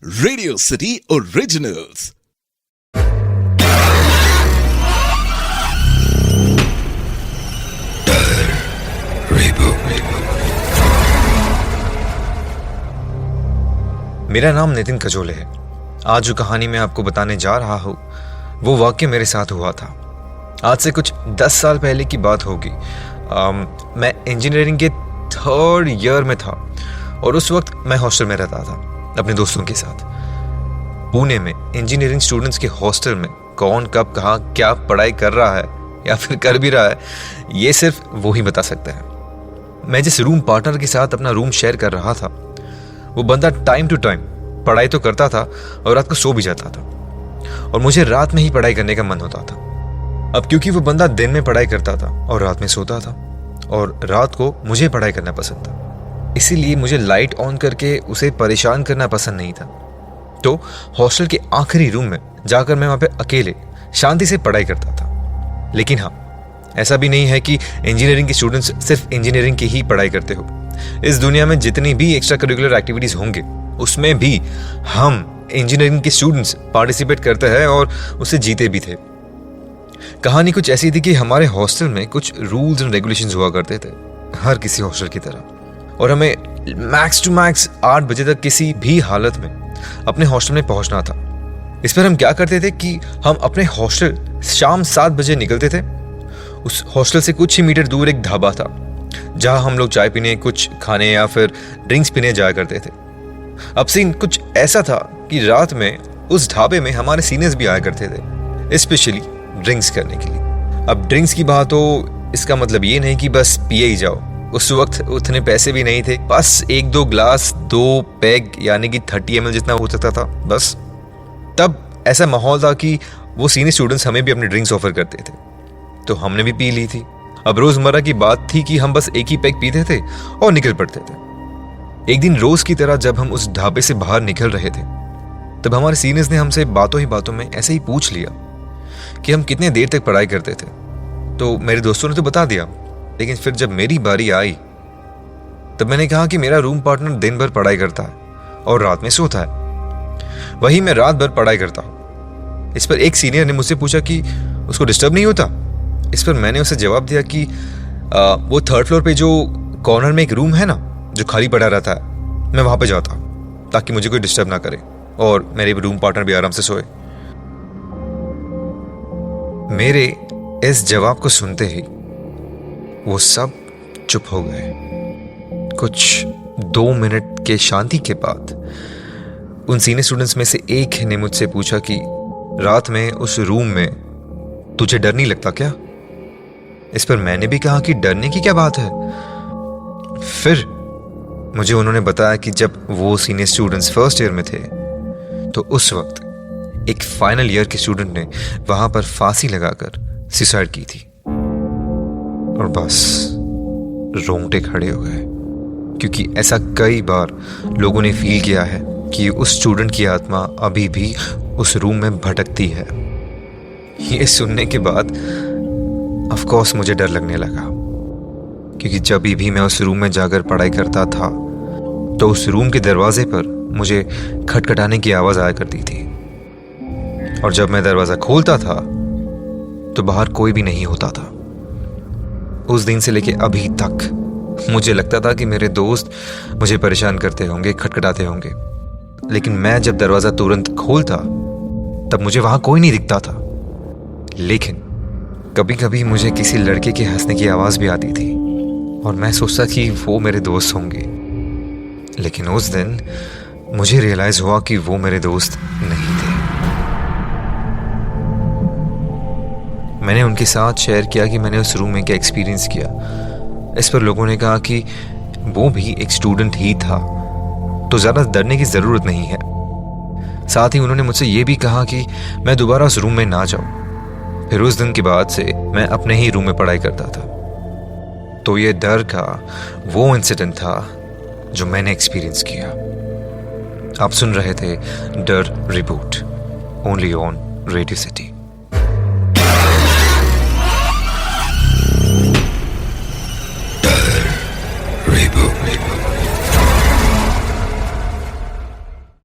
Radio city originals. मेरा नाम नितिन कजोले है। आज जो कहानी मैं आपको बताने जा रहा हूँ वो वाकई मेरे साथ हुआ था। आज से कुछ 10 साल पहले की बात होगी। मैं इंजीनियरिंग के 3rd ईयर में था और उस वक्त मैं हॉस्टल में रहता था अपने दोस्तों के साथ। पुणे में इंजीनियरिंग स्टूडेंट्स के हॉस्टल में कौन कब कहाँ क्या पढ़ाई कर रहा है या फिर कर भी रहा है, ये सिर्फ वो ही बता सकता है। मैं जिस रूम पार्टनर के साथ अपना रूम शेयर कर रहा था वो बंदा टाइम टू टाइम पढ़ाई तो करता था और रात को सो भी जाता था, और मुझे रात में ही पढ़ाई करने का मन होता था। अब क्योंकि वो बंदा दिन में पढ़ाई करता था और रात में सोता था, और रात को मुझे पढ़ाई करना पसंद था, इसीलिए मुझे लाइट ऑन करके उसे परेशान करना पसंद नहीं था। तो हॉस्टल के आखिरी रूम में जाकर मैं वहां पे अकेले शांति से पढ़ाई करता था। लेकिन हाँ, ऐसा भी नहीं है कि इंजीनियरिंग के स्टूडेंट्स सिर्फ इंजीनियरिंग की ही पढ़ाई करते हो। इस दुनिया में जितनी भी एक्स्ट्रा करिकुलर एक्टिविटीज होंगे उसमें भी हम इंजीनियरिंग के स्टूडेंट्स पार्टिसिपेट करते हैं और उसे जीते भी थे। कहानी कुछ ऐसी थी कि हमारे हॉस्टल में कुछ रूल्स एंड रेगुलेशंस हुआ करते थे, हर किसी हॉस्टल की तरह, और हमें मैक्स टू मैक्स 8 बजे तक किसी भी हालत में अपने हॉस्टल में पहुंचना था। इस पर हम क्या करते थे कि हम अपने हॉस्टल शाम 7 बजे निकलते थे। उस हॉस्टल से कुछ ही मीटर दूर एक ढाबा था जहां हम लोग चाय पीने, कुछ खाने या फिर ड्रिंक्स पीने जाया करते थे। अब सीन कुछ ऐसा था कि रात में उस ढाबे में हमारे सीनियर्स भी आया करते थे, स्पेशली ड्रिंक्स करने के लिए। अब ड्रिंक्स की बात हो, इसका मतलब ये नहीं कि बस पिए ही जाओ। उस वक्त उतने पैसे भी नहीं थे, बस 1-2 ग्लास, 2 पैग यानी कि 30 ml जितना हो सकता था बस। तब ऐसा माहौल था कि वो सीनियर स्टूडेंट्स हमें भी अपने ड्रिंक्स ऑफर करते थे, तो हमने भी पी ली थी। अब रोजमर्रा की बात थी कि हम बस एक ही पैक पीते थे और निकल पड़ते थे। एक दिन रोज की तरह जब हम उस ढाबे से बाहर निकल रहे थे तब हमारे सीनियर्स ने हमसे बातों ही बातों में ऐसे ही पूछ लिया कि हम कितने देर तक पढ़ाई करते थे। तो मेरे दोस्तों ने तो बता दिया, लेकिन फिर जब मेरी बारी आई तब मैंने कहा कि मेरा रूम पार्टनर दिन भर पढ़ाई करता है और रात में सोता है, वही मैं रात भर पढ़ाई करता हूँ। इस पर एक सीनियर ने मुझसे पूछा कि उसको डिस्टर्ब नहीं होता। इस पर मैंने उसे जवाब दिया कि वो 3rd फ्लोर पे जो कॉर्नर में एक रूम है ना जो खाली पड़ा रहता है, मैं वहां पे जाता हूँ ताकि मुझे कोई डिस्टर्ब ना करे और मेरे रूम पार्टनर भी आराम से सोए। मेरे इस जवाब को सुनते ही वो सब चुप हो गए। कुछ 2 मिनट के शांति के बाद उन सीनियर स्टूडेंट्स में से एक ने मुझसे पूछा कि रात में उस रूम में तुझे डर नहीं लगता क्या? इस पर मैंने भी कहा कि डरने की क्या बात है। फिर मुझे उन्होंने बताया कि जब वो सीनियर स्टूडेंट्स 1st ईयर में थे तो उस वक्त एक फाइनल ईयर के स्टूडेंट ने वहां पर फांसी लगाकर सुसाइड की थी। और बस रोंगटे खड़े हो गए, क्योंकि ऐसा कई बार लोगों ने फील किया है कि उस स्टूडेंट की आत्मा अभी भी उस रूम में भटकती है। ये सुनने के बाद ऑफ कोर्स मुझे डर लगने लगा, क्योंकि जब भी मैं उस रूम में जाकर पढ़ाई करता था तो उस रूम के दरवाजे पर मुझे खटखटाने की आवाज आया करती थी, और जब मैं दरवाजा खोलता था तो बाहर कोई भी नहीं होता था। उस दिन से लेके अभी तक मुझे लगता था कि मेरे दोस्त मुझे परेशान करते होंगे, खटखटाते होंगे, लेकिन मैं जब दरवाजा तुरंत खोलता तब मुझे वहां कोई नहीं दिखता था। लेकिन कभी कभी मुझे किसी लड़के के हंसने की आवाज भी आती थी और मैं सोचता कि वो मेरे दोस्त होंगे, लेकिन उस दिन मुझे रियलाइज हुआ कि वो मेरे दोस्त नहीं थे। मैंने उनके साथ शेयर किया कि मैंने उस रूम में क्या एक्सपीरियंस किया। इस पर लोगों ने कहा कि वो भी एक स्टूडेंट ही था, तो ज़्यादा डरने की ज़रूरत नहीं है। साथ ही उन्होंने मुझसे ये भी कहा कि मैं दोबारा उस रूम में ना जाऊं। फिर उस दिन के बाद से मैं अपने ही रूम में पढ़ाई करता था। तो ये डर का वो इंसिडेंट था जो मैंने एक्सपीरियंस किया। आप सुन रहे थे डर reboot, only on radio city.